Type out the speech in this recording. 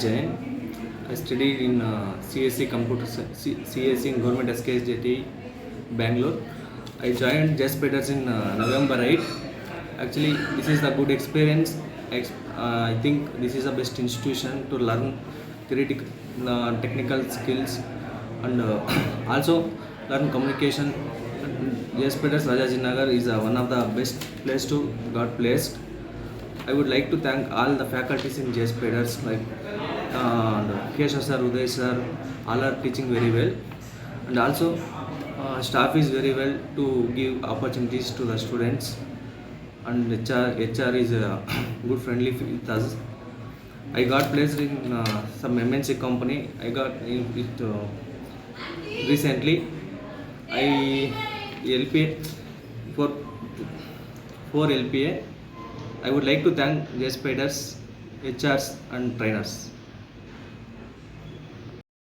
J.N. I studied in CSC CSC in Government SKSJT, Bangalore. I joined Jspiders in November 8. Actually, this is a good experience. I think this is the best institution to learn theoretical, technical skills and also learn communication. Jspiders Rajajinagar is one of the best place to got placed. I would like to thank all the faculties in Jspiders like Prakasha sir, Uday sir, all are teaching very well, and also staff is very well to give opportunities to the students, and HR is good friendly with us. I got placed in some MNC company. I got in it recently. I LPA for LPA. I would like to thank Jspiders, HRs and trainers.